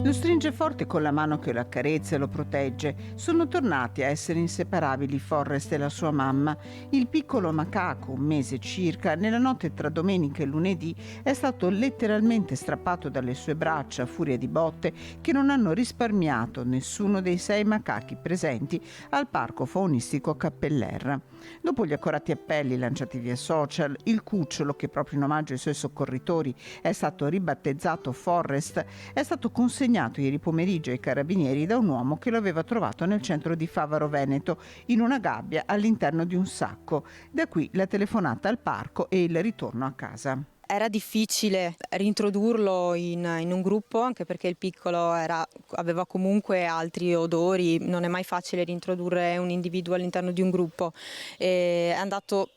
Lo stringe forte con la mano che lo accarezza e lo protegge. Sono tornati a essere inseparabili Forrest e la sua mamma. Il piccolo macaco, un mese circa, nella notte tra domenica e lunedì è stato letteralmente strappato dalle sue braccia a furia di botte che non hanno risparmiato nessuno dei 6 macachi presenti al parco faunistico Cappellerra. Dopo gli accorati appelli lanciati via social, il cucciolo, che proprio in omaggio ai suoi soccorritori è stato ribattezzato Forrest, è stato consegnato ieri pomeriggio ai carabinieri da un uomo che lo aveva trovato nel centro di Favaro Veneto in una gabbia all'interno di un sacco. Da qui la telefonata al parco e il ritorno a casa. Era difficile reintrodurlo in un gruppo, anche perché il piccolo aveva comunque altri odori, non è mai facile reintrodurre un individuo all'interno di un gruppo. È andato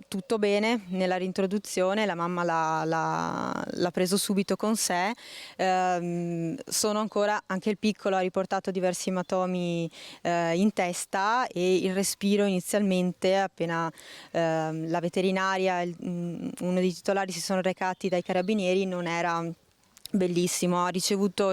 tutto bene nella reintroduzione, la mamma l'ha preso subito con sé. Sono ancora, anche il piccolo ha riportato diversi ematomi in testa e il respiro inizialmente, appena la veterinaria e uno dei titolari si sono recati dai carabinieri, non era bellissimo.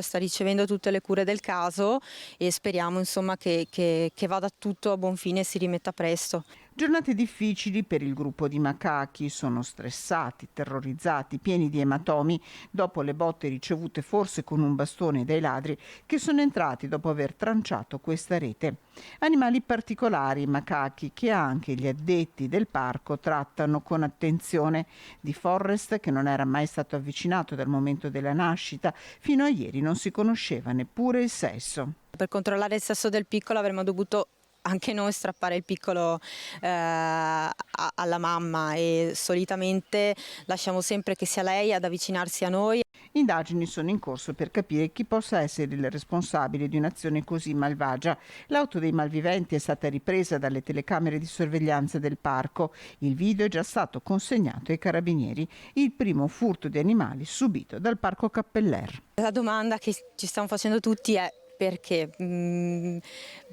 Sta ricevendo tutte le cure del caso e speriamo insomma che vada tutto a buon fine e si rimetta presto. Giornate difficili per il gruppo di macachi, sono stressati, terrorizzati, pieni di ematomi dopo le botte ricevute forse con un bastone dai ladri che sono entrati dopo aver tranciato questa rete. Animali particolari, macachi, che anche gli addetti del parco trattano con attenzione. Di Forrest, che non era mai stato avvicinato dal momento della nascita, fino a ieri non si conosceva neppure il sesso. Per controllare il sesso del piccolo avremmo dovuto anche noi strappare il piccolo alla mamma e solitamente lasciamo sempre che sia lei ad avvicinarsi a noi. Indagini sono in corso per capire chi possa essere il responsabile di un'azione così malvagia. L'auto dei malviventi è stata ripresa dalle telecamere di sorveglianza del parco. Il video è già stato consegnato ai carabinieri. Il primo furto di animali subito dal parco Cappellerra. La domanda che ci stiamo facendo tutti è: perché?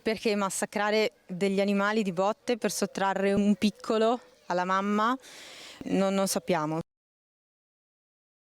Perché massacrare degli animali di botte per sottrarre un piccolo alla mamma? Non sappiamo.